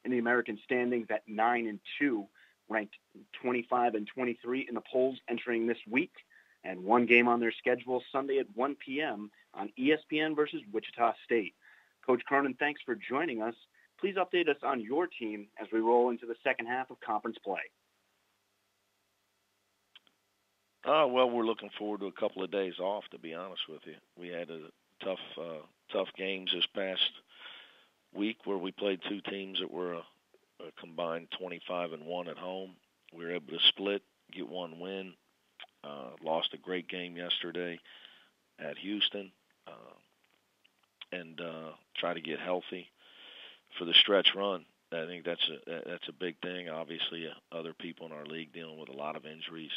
in the American standings at 9-2, ranked 25 and 23 in the polls entering this week, and one game on their schedule Sunday at 1 p.m. on ESPN versus Wichita State. Coach Cronin, thanks for joining us. Please update us on your team as we roll into the second half of conference play. Well, we're looking forward to a couple of days off, to be honest with you. We had a tough games this past week where we played two teams that were a combined 25-1 at home. We were able to split, get one win. Lost a great game yesterday at Houston, and try to get healthy for the stretch run. I think that's a big thing. Obviously, other people in our league dealing with a lot of injuries.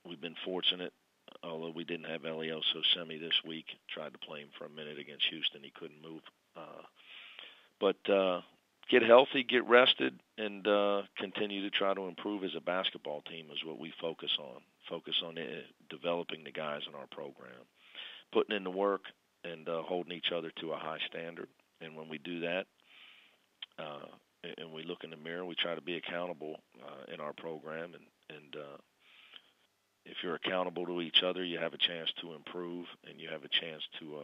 We've been fortunate, although we didn't have Elioso Semi this week. Tried to play him for a minute against Houston. He couldn't move. But get healthy, get rested, and continue to try to improve as a basketball team is what we focus on. Focus on developing the guys in our program, putting in the work, and holding each other to a high standard. And when we do that, and we look in the mirror, we try to be accountable in our program. And if you're accountable to each other, you have a chance to improve, and you have a chance to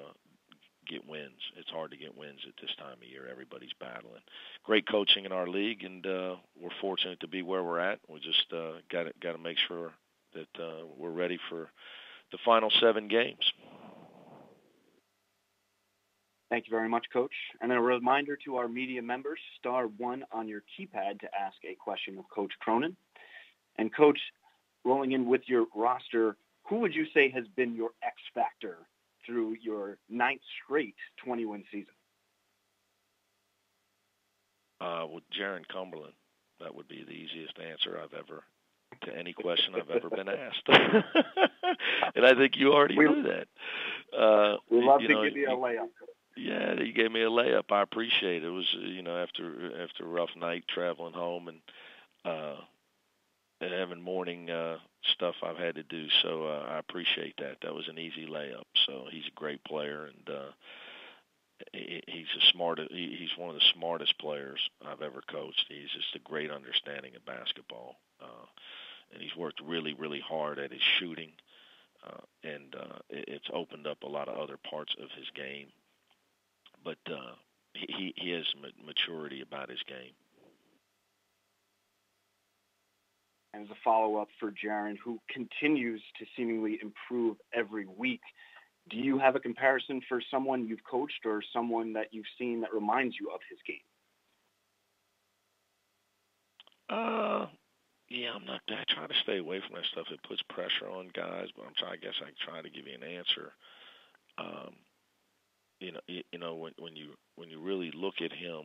get wins. It's hard to get wins at this time of year. Everybody's battling. Great coaching in our league, and we're fortunate to be where we're at. We just got to make sure that we're ready for the final 7 games. Thank you very much, Coach. And then a reminder to our media members, *1 on your keypad to ask a question of Coach Cronin. And Coach, rolling in with your roster, who would you say has been your X factor through your 9th straight 20-win season? With Jaron Cumberland, that would be the easiest answer I've ever to any question I've ever been asked. And I think you already knew that. We love to give you a layup. Yeah, you gave me a layup. I appreciate it. It was, after a rough night traveling home and having morning stuff I've had to do. So I appreciate that. That was an easy layup. So he's a great player, and he's one of the smartest players I've ever coached. He's just a great understanding of basketball, and he's worked really, really hard at his shooting, and it's opened up a lot of other parts of his game. But he has maturity about his game. And as a follow-up for Jaron, who continues to seemingly improve every week, do you have a comparison for someone you've coached or someone that you've seen that reminds you of his game? Yeah, I try to stay away from that stuff. It puts pressure on guys, but I guess I try to give you an answer. When you really look at him,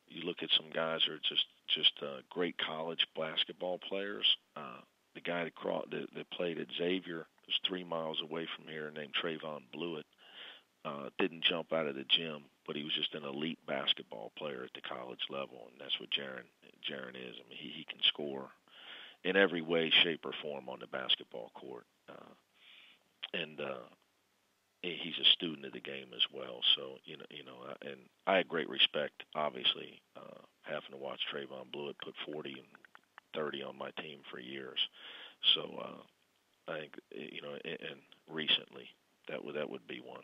you look at some guys who are just great college basketball players. The guy that played at Xavier was 3 miles away from here, named Trayvon Blewett. Didn't jump out of the gym, but he was just an elite basketball player at the college level, and that's what Jaron is. I mean, he can score in every way, shape, or form on the basketball court, and he's a student of the game as well. So and I had great respect, obviously, having to watch Trayvon Blewett put 40 and 30 on my team for years. So I think and recently that would be one.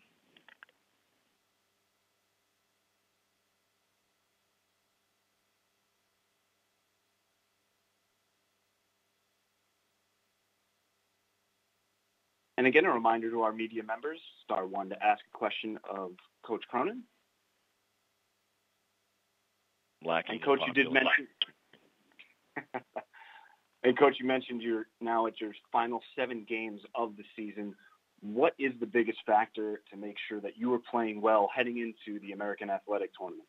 And again, a reminder to our media members, *1 to ask a question of Coach Cronin. And Coach, you did mention. And Coach, you mentioned you're now at your final 7 games of the season. What is the biggest factor to make sure that you are playing well heading into the American Athletic Tournament?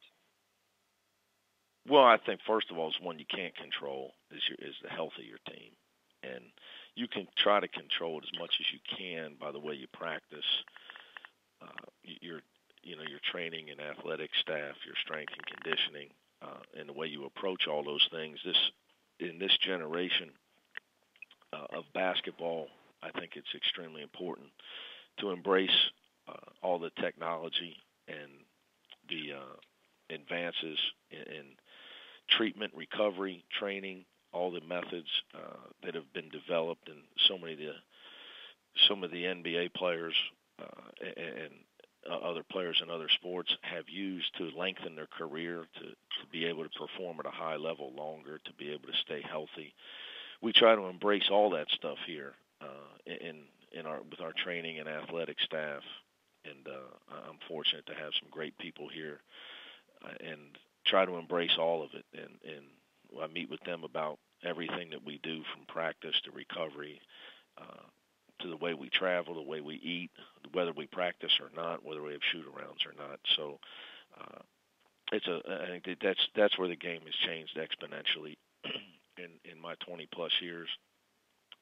Well, I think first of all, is one you can't control is the health of your team, and you can try to control it as much as you can by the way you practice, your training and athletic staff, your strength and conditioning, and the way you approach all those things. In this generation of basketball, I think it's extremely important to embrace all the technology and advances in treatment, recovery, training, all the methods that have been developed, and some of the NBA players and other players in other sports have used to lengthen their career, to be able to perform at a high level longer, to be able to stay healthy. We try to embrace all that stuff here with our training and athletic staff, and I'm fortunate to have some great people here and try to embrace all of it. And I meet with them about everything that we do, from practice to recovery, to the way we travel, the way we eat, whether we practice or not, whether we have shoot-arounds or not. So I think that's where the game has changed exponentially in my 20-plus years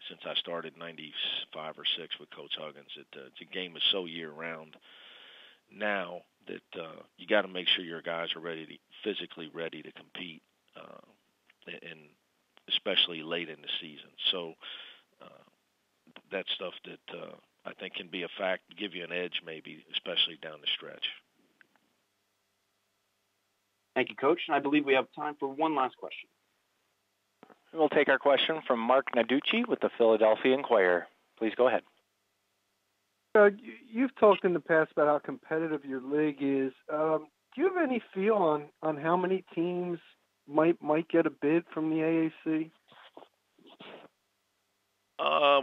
since I started 95 or 6 with Coach Huggins. The game is so year-round now that you got to make sure your guys are physically ready to compete, and especially late in the season. So that's stuff that I think can be a fact, give you an edge maybe, especially down the stretch. Thank you, Coach. And I believe we have time for one last question. We'll take our question from Mark Naducci with the Philadelphia Inquirer. Please go ahead. You've talked in the past about how competitive your league is. Do you have any feel on how many teams might get a bid from the AAC?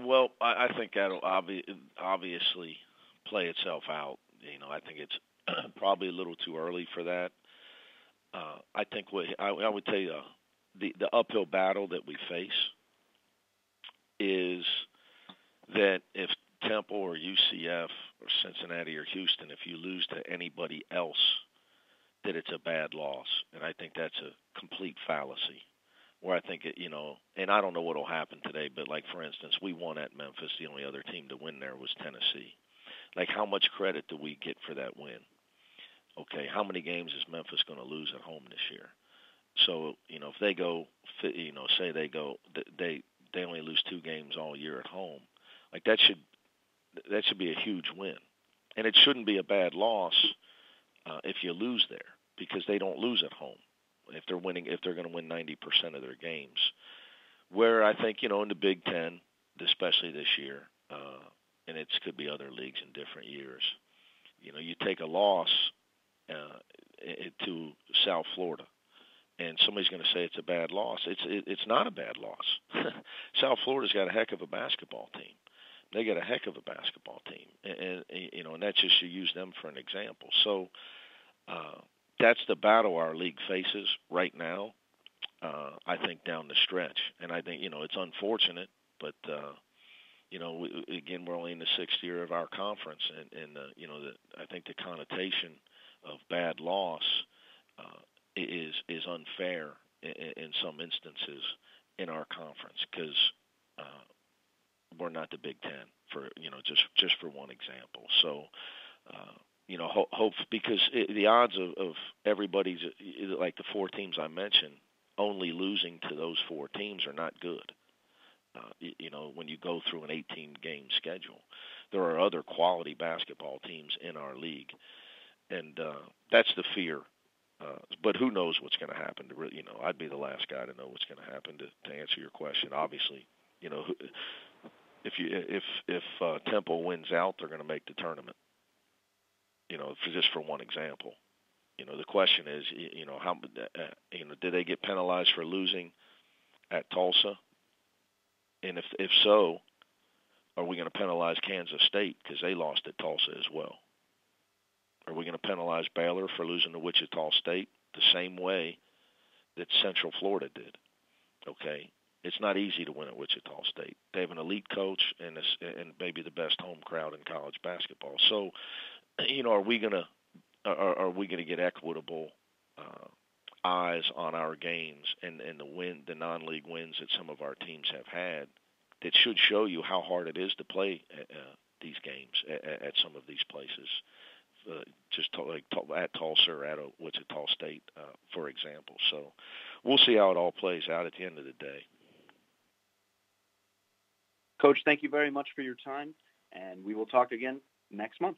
Well, I think that'll obviously play itself out. I think it's probably a little too early for that. I think I would tell you, the uphill battle that we face is that if Temple or UCF or Cincinnati or Houston, if you lose to anybody else, that it's a bad loss. And I think that's a complete fallacy. Where I think and I don't know what will happen today, but like, for instance, we won at Memphis. The only other team to win there was Tennessee. Like, how much credit do we get for that win? Okay, how many games is Memphis going to lose at home this year? So, if they go, say they only lose 2 games all year at home, like that should be a huge win. And it shouldn't be a bad loss if you lose there, because they don't lose at home if they're going to win 90% of their games. Where I think, in the Big Ten, especially this year, and it could be other leagues in different years, you take a loss to South Florida, and somebody's going to say it's a bad loss. It's not a bad loss. South Florida's got a heck of a basketball team. They got a heck of a basketball team, and that's just to use them for an example. So that's the battle our league faces right now. I think down the stretch, and I think it's unfortunate, but again, we're only in the 6th year of our conference, and I think the connotation of bad loss is unfair in some instances in our conference, because we're not the Big Ten, for just for one example. So hope, because the odds of everybody's, like the 4 teams I mentioned, only losing to those 4 teams are not good. When you go through an 18-game schedule, there are other quality basketball teams in our league, and that's the fear. But who knows what's going to happen? I'd be the last guy to know what's going to happen to answer your question. Obviously, if Temple wins out, they're going to make the tournament. Just for one example. The question is, how did they get penalized for losing at Tulsa? And if so, are we going to penalize Kansas State because they lost at Tulsa as well? Are we going to penalize Baylor for losing to Wichita State the same way that Central Florida did? Okay, it's not easy to win at Wichita State. They have an elite coach and maybe the best home crowd in college basketball. So, are we going to get equitable eyes on our games and the non-league wins that some of our teams have had, that should show you how hard it is to play these games at some of these places, just like at Tulsa or at Wichita State, for example. So we'll see how it all plays out at the end of the day. Coach, thank you very much for your time, and we will talk again next month.